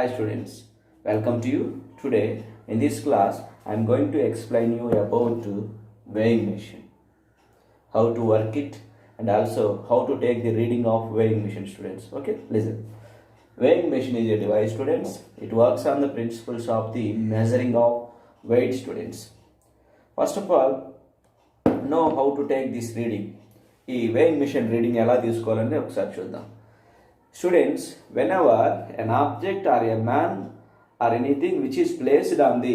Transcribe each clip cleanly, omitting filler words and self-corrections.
Hi students, welcome to you. Today in this class I am going to explain you about weighing machine, how to work it and also how to take the reading of weighing machine students. Okay, listen. Weighing machine is a device students. It works on the principles of the measuring of weight students. First of all, know how to take this reading. ఈ weighing machine reading ఎలా తీసుకోవాలని ఒకసారి చూద్దాం. Students, whenever an object or a man or anything which is placed on the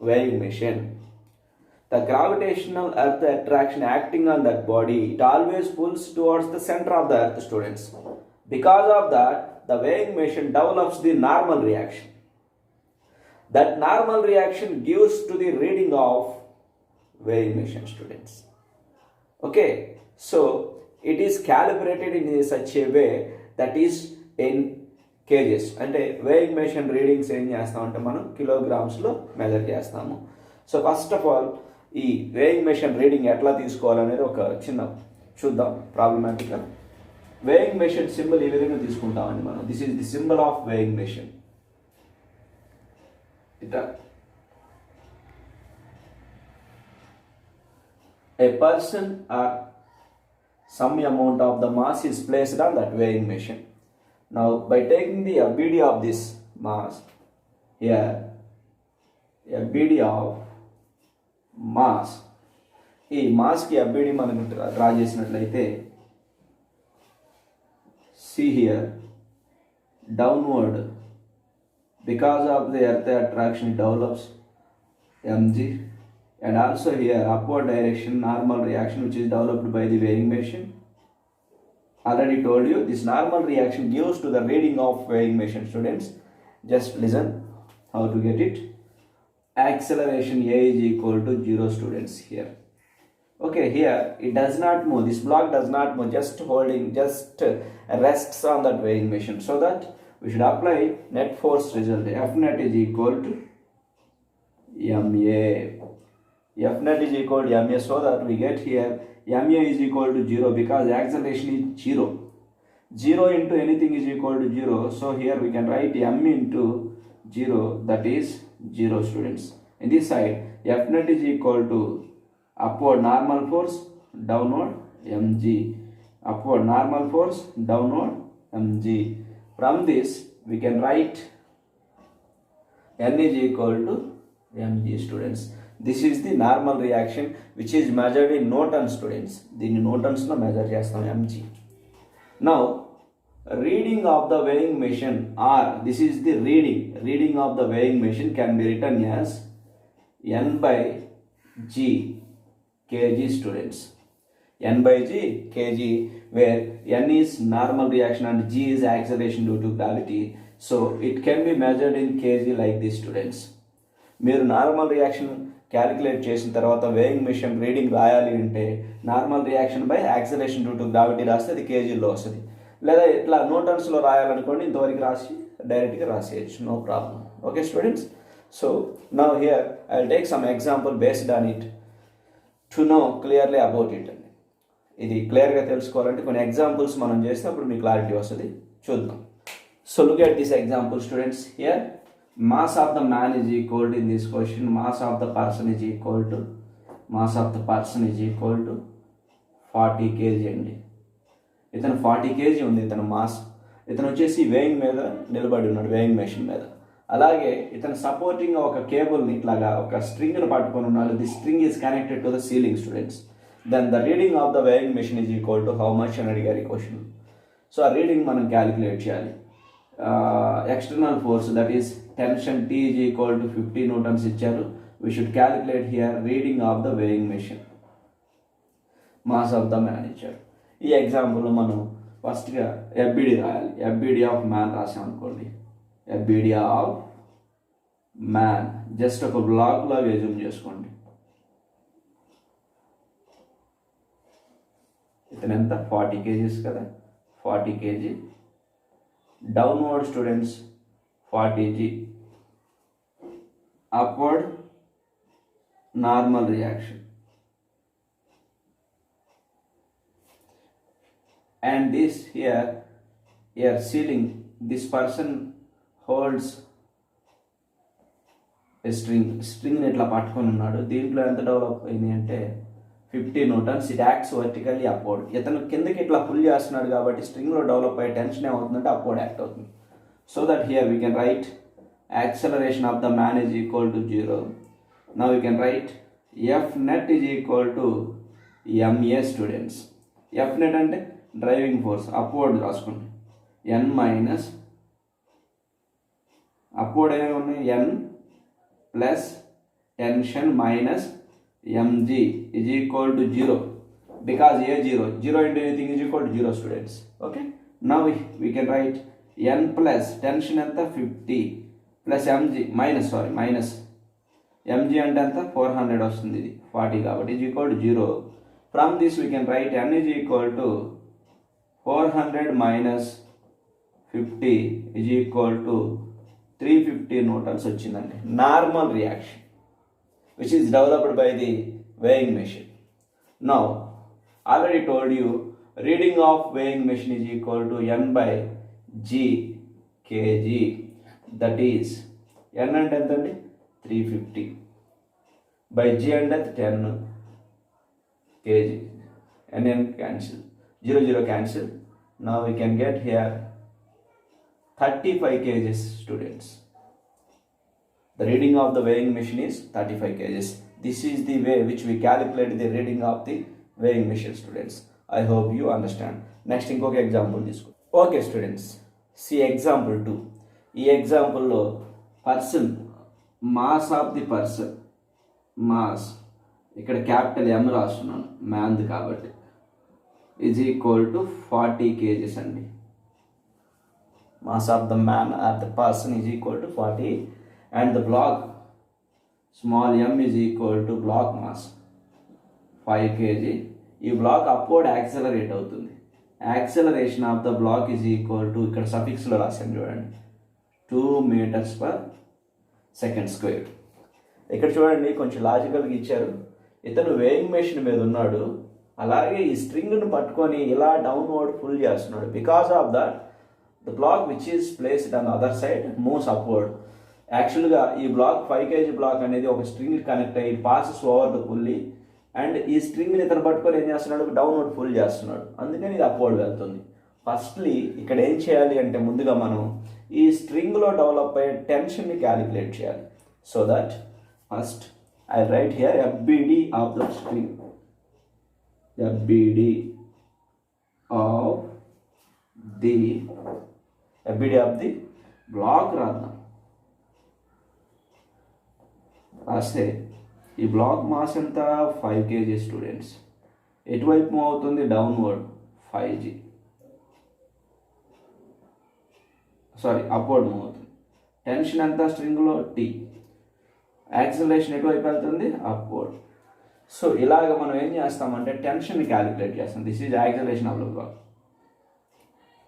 weighing machine, the gravitational earth attraction acting on that body, it always pulls towards the center of the earth students. Because of that, the weighing machine develops the normal reaction. That normal reaction gives to the reading of weighing machine students. Okay, so it is calibrated in such a way that is in kgs. అంటే weighing machine readings ఏం చేస్తామంటే మనం కిలోగ్రామ్స్లో measure చేస్తాము. So first of all ఈ weighing machine reading ఎట్లా తీసుకోవాలనేది ఒక చిన్న చూద్దాం ప్రాబ్లమాటిక్గా. weighing machine సింబల్ ఈ విధంగా తీసుకుంటామండి మనం. This is the symbol of weighing machine. ఇట్లా a person or some amount of the mass is placed on that weighing machine. Now by taking the FBD of this mass, here FBD of mass, ఈ మాస్కి FBD మనం draw చేసినట్లయితే see here downward because of the earth attraction it develops mg, and also here upward direction normal reaction which is developed by the weighing machine. Already told you this normal reaction gives to the reading of weighing machine students. Just listen how to get it. Acceleration a is equal to 0 students here. Okay, here it does not move, this block does not move, just holding, just rests on that weighing machine. So that we should apply net force result. F net is equal to ma. F net is equal to ma, so that we get here ma is equal to 0 because acceleration is 0. 0 into anything is equal to 0. So here we can write m into 0, that is 0 students. In this side, F net is equal to upward normal force, downward mg. Upward normal force, downward mg. From this, we can write n is equal to mg students. This is the normal reaction which is measured in Newton students. దీన్ని Newtons లో measure చేస్తాం mg. Now reading of the weighing machine, or this is the reading of the weighing machine can be written as n by g kg students. n by g kg, where n is normal reaction and g is acceleration due to gravity. So it can be measured in kg like this students. మీరు normal reaction calculate చేసిన తర్వాత weighing machine reading రాయాలి అంటే normal reaction by acceleration due to gravity రాస్తే అది కేజీలో వస్తుంది. లేదా ఇట్లా న్యూటన్స్లో రాయాలనుకోండి ఇంతవరకు రాసి డైరెక్ట్గా రాసేయచ్చు, no problem. Okay students, so now here I will take some example based on it to know clearly about it అండి. ఇది క్లియర్గా తెలుసుకోవాలంటే కొన్ని ఎగ్జాంపుల్స్ మనం చేస్తే అప్పుడు మీకు క్లారిటీ వస్తుంది. చూద్దాం. So look at this example students. Here mass of the man is equal to, in this question, mass of the person is equal to 40 kg అండి. ఇతను 40 kg ఉంది ఇతను మాస్. ఇతను వచ్చేసి వేయింగ్ మీద నిలబడి ఉన్నాడు, వేయింగ్ మెషిన్ మీద. అలాగే ఇతను సపోర్టింగ్ ఒక కేబుల్ని ఇట్లాగా ఒక స్ట్రింగ్ని పట్టుకొని ఉన్నాడు. The string is connected to the ceiling students. Then the reading of the weighing machine is equal to how much అని అడిగారు ఈ క్వశ్చన్. సో ఆ రీడింగ్ మనం క్యాలిక్యులేట్ చేయాలి. External force, that is tension T is equal to 50 newtons ఇచ్చారు. We should calculate here reading of the weighing machine. Mass of the man ఇచ్చారు. ఈ ఎగ్జాంపుల్లో మనం ఫస్ట్గా FBD రాయాలి. FBD ఆఫ్ మ్యాన్ రాసాం అనుకోండి. FBD ఆఫ్ మ్యాన్ జస్ట్ ఒక black లాగా ఎజ్యూమ్ చేసుకోండి. ఇతను ఎంత 40 kgs కదా, 40 kg. Downward students 40 g, upward normal reaction, and this here ceiling, this person holds స్ట్రింగ్ని ఇట్లా పట్టుకొని ఉన్నాడు. దీంట్లో ఎంత డెవలప్ అయింది అంటే 50 newtons. It acts vertically upward. ఇతను కిందకి ఇట్లా పుల్ చేస్తున్నాడు కాబట్టి స్ట్రింగ్లో డెవలప్ అయ్యే టెన్షన్ ఏమవుతుందంటే అప్వర్డ్ యాక్ట్ అవుతుంది. So that here we can write acceleration of the man is equal to 0. Now we can write F net is equal to MA students. F net అంటే driving force, upward రాసుకోండి. N minus upward ఏమేమి ఉన్నాయి, N plus tension minus mg is equal to 0 because a 0 into anything is equal to 0 students. Okay, now we can write n plus tension anta 50 plus mg minus mg ante anta 400 vastundi, idi 40 kabatti is equal to 0. From this we can write n is equal to 400 minus 50 is equal to 350 newtons వచ్చిందండి. Normal reaction which is developed by the weighing machine. Now, already told you, reading of weighing machine is equal to n by g kg. That is, n and 350 by g and 10 kg. n cancel, 0 cancel. Now we can get here 35 kg students. The reading of the weighing machine is 35 kgs. This is the way which we calculate the reading of the weighing machine students. I hope you understand. Next ఇంకొక example తీసుకో. Okay students, see example 2. ఈ ఎగ్జాంపుల్లో person mass of the person, mass ఇక్కడ capital M రాస్తున్నాను మ్యాన్ది కాబట్టి, is equal to 40 kgs అండి. Mass of the man or the person is equal to 40 and the block small m is equal to block mass 5 kg. ఈ block upward accelerate అవుతుంది. Acceleration of the block is equal to, ఇక్కడ సఫిక్స్లో రాశాను చూడండి, 2 meters per second square. ఇక్కడ చూడండి కొంచెం లాజికల్గా ఇచ్చారు. ఇతను వేయింగ్ మెషిన్ మీద ఉన్నాడు, అలాగే ఈ స్ట్రింగ్ను పట్టుకొని ఇలా డౌన్వర్డ్ పుల్ చేస్తున్నాడు. Because of that the block which is placed on other side moves upward. యాక్చువల్గా ఈ బ్లాక్ 5 kg బ్లాక్ అనేది ఒక స్ట్రింగ్ కనెక్ట్ అయ్యి passes over the pulley, and ఈ స్ట్రింగ్ని ఇతను పట్టుకొని ఏం చేస్తున్నాడు, డౌన్వర్డ్ పుల్ చేస్తున్నాడు. అందుకని ఇది అప్వర్డ్ వెళ్తుంది. ఫస్ట్లీ ఇక్కడ ఏం చేయాలి అంటే ముందుగా మనం ఈ స్ట్రింగ్లో డెవలప్ అయ్యే టెన్షన్ని క్యాలిక్యులేట్ చేయాలి. So that first I write here FBD of the string, FBD of the block రాద్దాం. రాస్తే ఈ బ్లాక్ మాస్ ఎంత 5 kg స్టూడెంట్స్. ఎటువైపు మూవ్ అవుతుంది, డౌన్వర్డ్ 5g, అప్వర్డ్ మూవ్ అవుతుంది. టెన్షన్ ఎంత స్ట్రింగ్లో T. యాక్సిలరేషన్ ఎటువైపు వెళ్తుంది, అప్వర్డ్. సో ఇలాగ మనం ఏం చేస్తామంటే టెన్షన్ని క్యాలిక్యులేట్ చేస్తాం. This is acceleration of the block.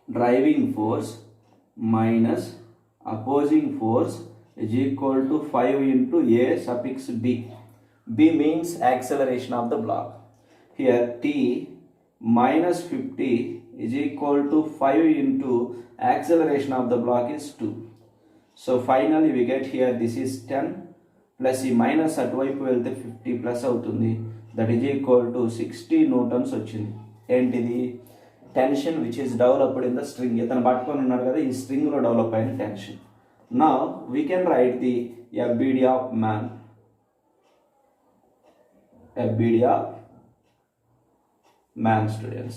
Driving force minus opposing force is equal to 5 into a suffix b. B means acceleration of the block. Here T minus 50 is equal to 5 into acceleration of the block is 2. So finally we get here this is 10 plus ఈ minus అటువైపు వెళ్తే 50 plus అవుతుంది. That is equal to 60 newtons వచ్చింది. ఏంటిది, tension which is developed in the string. ఇతను పట్టుకొని ఉన్నాడు కదా, ఈ స్ట్రింగ్లో డెవలప్ అయిన tension. Now we can write the FBD of man. FBD of man students.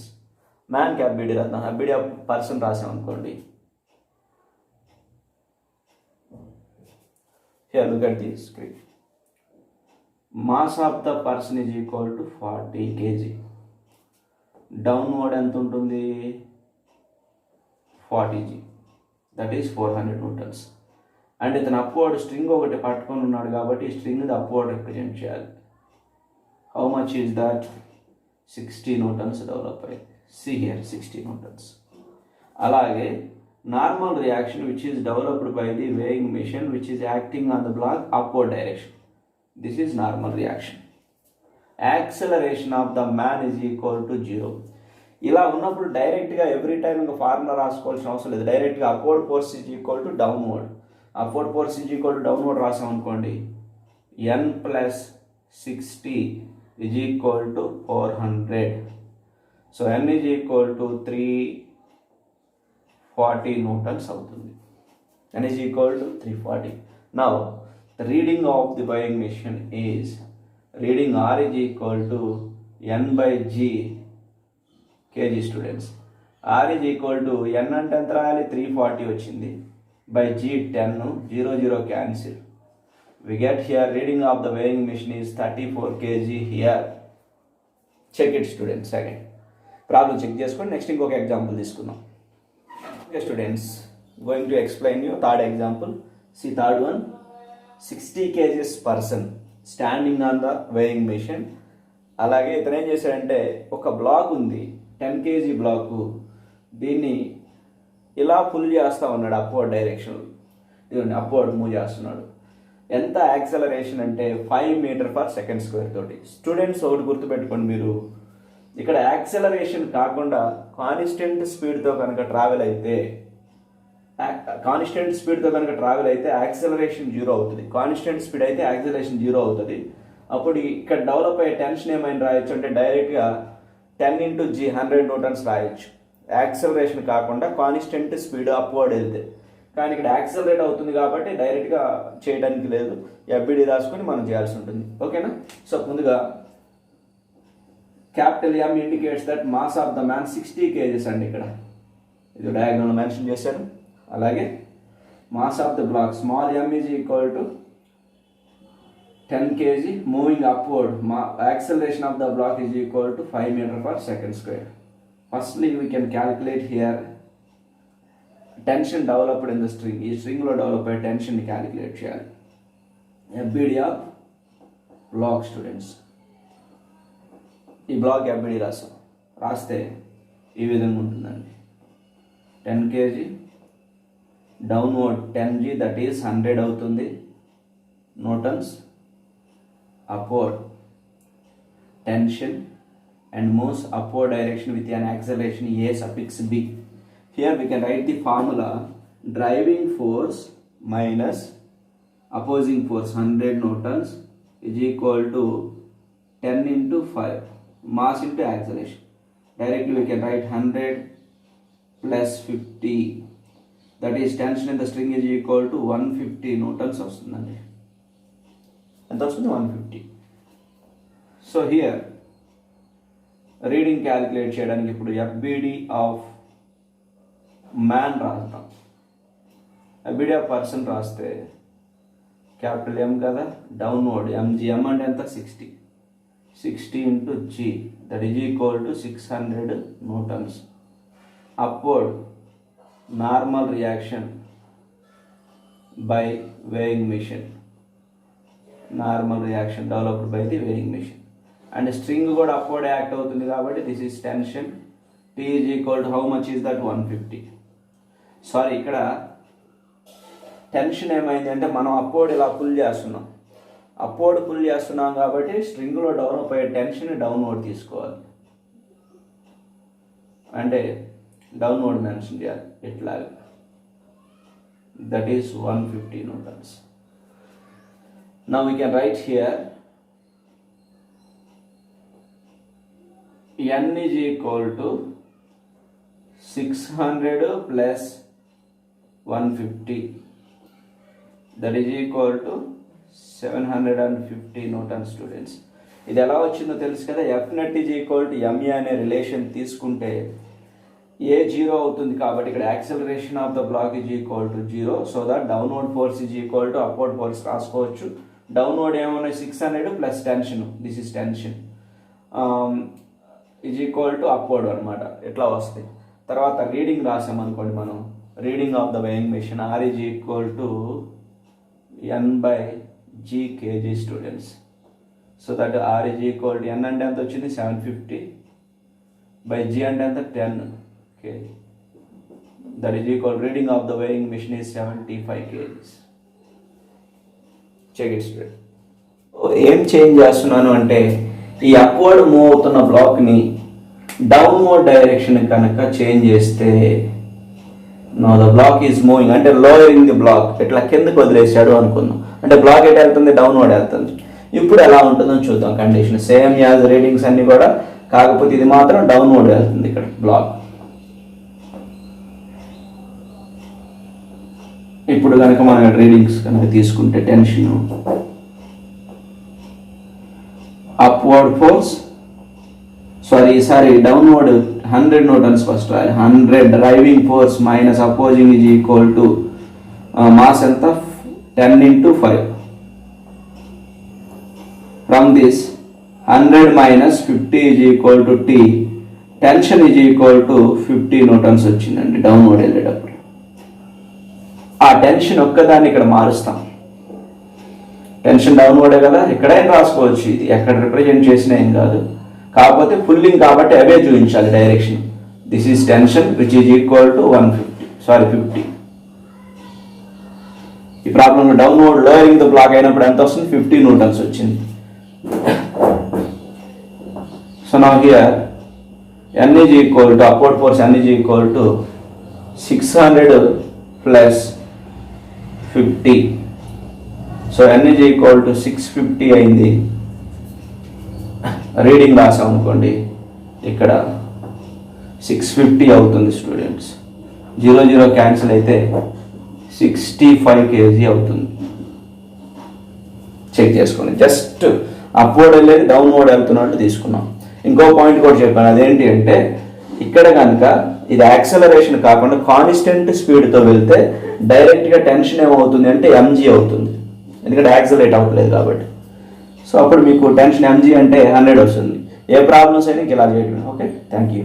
Man కి FBD రాద్దాం. FBD of person రాసాం అనుకోండి. Here look at this screen. Mass of the person is equal to 40 kg. Downward ఎంత ఉంటుంది, 40g. That is 400 newtons. And ఇతను upward string ఒకటి పట్టుకొని ఉన్నాడు కాబట్టి ఈ స్ట్రింగ్ అప్వర్డ్ రిప్రజెంట్ చేయాలి. How much is that, 60 newtons develop అయ్యింది. See here 60 newtons. అలాగే normal reaction which is developed by the weighing machine which is acting on the block upward direction. This is normal reaction. Acceleration of the man is equal to 0. ఇలా ఉన్నప్పుడు డైరెక్ట్గా every time ఇంకా formula రాసుకోవాల్సిన అవసరం లేదు. డైరెక్ట్గా upward force is equal to downward. Upward force is equal to downward రాసాం అనుకోండి, N plus 60 is equal to 400. So N is equal to 340 newtons అవుతుంది. n is equal to 340. Now the reading of the weighing machine is reading R is equal to n by g kg students. R is equal to n అంటే ఎంత రాయాలి, 340 వచ్చింది, by g 10, 0 0 cancel. We get here reading of the weighing machine is 34 kg here. Check it students. Second problem check చేసుకొని next ఇంకొక example తీసుకుందాం. Okay students, going to explain you third example. See third one, 60 kgs person standing on the weighing machine. అలాగే ఇతను ఏం చేశాడంటే ఒక black ఉంది 10 kg block, దీన్ని ఇలా పుల్ చేస్తూ ఉన్నాడు అప్వర్డ్ డైరెక్షన్, ఇదిగోండి అప్వర్డ్ మూవ్ చేస్తున్నాడు. ఎంత యాక్సలరేషన్ అంటే 5 మీటర్ పర్ సెకండ్ స్క్వేర్ తోటి. స్టూడెంట్స్ ఒకటి గుర్తుపెట్టుకోండి, మీరు ఇక్కడ యాక్సలరేషన్ కాకుండా కాన్స్టెంట్ స్పీడ్తో కనుక ట్రావెల్ అయితే యాక్సలరేషన్ 0 అవుతుంది. కాన్స్టెంట్ స్పీడ్ అయితే యాక్సలరేషన్ 0 అవుతుంది. అప్పుడు ఇక్కడ డెవలప్ అయ్యే టెన్షన్ ఏమైనా రాయొచ్చు అంటే డైరెక్ట్గా 10 × g 100 న్యూటన్స్ రాయొచ్చు, యాక్సలరేషన్ కాకుండా కాన్స్టెంట్ స్పీడ్ అప్వర్డ్ వెళ్తే. కానీ ఇక్కడ యాక్సలరేట్ అవుతుంది కాబట్టి డైరెక్ట్గా చేయడానికి లేదు, ఎఫ్బిడి రాసుకొని మనం చేయాల్సి ఉంటుంది. ఓకేనా? సో ముందుగా capital M indicates that mass of the man 60 kgs అండి, ఇక్కడ ఇది డయాగ్రామ్లో మెన్షన్ చేశారు. అలాగే mass of the block small m is equal to 10 kg moving upward. Acceleration of the block is equal to 5 metre per second square. Firstly we can calculate here tension developed in the string. ఈ స్ట్రింగ్లో develop అయ్యే టెన్షన్ని calculate చేయాలి. FBD of block students, ఈ block FBD రాస్తే ఈ విధంగా ఉంటుందండి. 10 kg downward 10g that is 100 అవుతుంది newtons, upward tension and moves upward direction with an acceleration a suffix b. Here we can write the formula: driving force minus opposing force 100 newtons is equal to 10 into 5 mass into acceleration. Directly we can write 100 plus 50, that is tension in the string is equal to 150 newtons వస్తుందండి. ఎంత వస్తుంది? 150. So here reading calculate చేయడానికి ఇప్పుడు FBD of man రాస్తాం. FBD of person రాస్తే capital M కదా, downward mg, m అంటే ఎంత 60 into g that is equal to 600 newtons. Upward normal reaction by weighing machine, normal reaction developed by the weighing machine. And string కూడా upward act అవుతుంది కాబట్టి this is tension. T is equal to how much is that 150. Sorry, ఇక్కడ tension ఏమైంది అంటే మనం upward ఇలా pull చేస్తున్నాం కాబట్టి స్ట్రింగ్లో డెవలప్ అయ్యే టెన్షన్ డౌన్వర్డ్ తీసుకోవాలి, అంటే డౌన్వర్డ్ మెన్షన్ చేయాలి ఇట్లాగా. That is 150 newtons. Now we can write here n is equal to 600 plus 150, that is equal to 750 newtons students. ఇది ఎలా వచ్చిందో తెలుసు కదా. F net is equal to ma అనే రిలేషన్ తీసుకుంటే a 0 అవుతుంది కాబట్టి ఇక్కడ acceleration of the block is equal to 0. So that downward force is equal to upward force రాసుకోవచ్చు. డౌన్వర్డ్ ఏమన్నా 600 plus tension, this is tension, is equal to upward అనమాట. ఇట్లా వస్తాయి. తర్వాత రీడింగ్ రాసామనుకోండి మనం, reading of the weighing machine R is equal to n by g kg students. So that R is equal to n అంటే ఎంత వచ్చింది 750 by g అంటే ఎంత 10 kg. That is equal reading of the weighing machine is 75 kg. Check it student. ఏం change చేస్తున్నాను అంటే ఈ upward move అవుతున్న బ్లాక్ని డౌన్వర్డ్ డైరెక్షన్ కనుక చేంజ్ చేస్తే no the block is moving అంటే లోయరింగ్ ది బ్లాక్, ఇట్లా కిందకి వదిలేసాడు అనుకుందాం. అంటే బ్లాక్ ఎటు వెళ్తుంది, డౌన్వర్డ్ వెళ్తుంది. ఇప్పుడు ఎలా ఉంటుందో చూద్దాం కండిషన్. సేమ్ యాజ్ రీడింగ్స్ అన్ని కూడా, కాకపోతే ఇది మాత్రం డౌన్వర్డ్ వెళ్తుంది ఇక్కడ బ్లాక్. ఇప్పుడు కనుక మనం రీడింగ్స్ కనుక తీసుకుంటే tension upward force sorry downward 100 newtons first 100 driving force minus opposing is equal to mass ఎంత 10 into 5. From this 100 minus 50 is equal to T. Tension is equal to 50 newtons వచ్చిందండి downward వెళ్ళేటప్పుడు. ఆ tension ఒక్కదాన్ని ఇక్కడ మారుస్తాం. Tension డౌన్వర్డే కదా, ఇక్కడైనా రాసుకోవచ్చు, ఇది ఎక్కడ రిప్రజెంట్ చేసినా ఏం కాదు. కాకపోతే పుల్లింగ్ కాబట్టి అవే చూపించాలి direction. This is tension which is equal to 50. ఈ ప్రాబ్లంలో డౌన్వర్డ్ లోయరింగ్ ద బ్లాక్ అయినప్పుడు ఎంత వస్తుంది, 50 న్యూటన్స్ వచ్చింది. So now here n is equal to upward force, n is equal to 600 plus 50. So n is equal to 650 అయింది. Reading రాసాం అనుకోండి, ఇక్కడ 650 అవుతుంది స్టూడెంట్స్. 0 క్యాన్సిల్ అయితే 65 kg అవుతుంది. చెక్ చేసుకోండి. జస్ట్ అప్వర్డ్ వెళ్ళేది డౌన్వర్డ్ వెళ్తున్నట్టు తీసుకున్నాం. ఇంకో పాయింట్ కూడా చెప్పాను, అదేంటి అంటే ఇక్కడ కనుక ఇది యాక్సలరేషన్ కాకుండా కాన్స్టెంట్ స్పీడ్తో వెళ్తే డైరెక్ట్గా టెన్షన్ ఏమవుతుంది అంటే mg అవుతుంది, ఎందుకంటే యాక్సలరేట్ అవ్వట్లేదు కాబట్టి. సో అప్పుడు మీకు టెన్షన్ mg అంటే 100 వస్తుంది. ఏ ప్రాబ్లమ్స్ అయినా ఇలా చేయడం. Okay, thank you.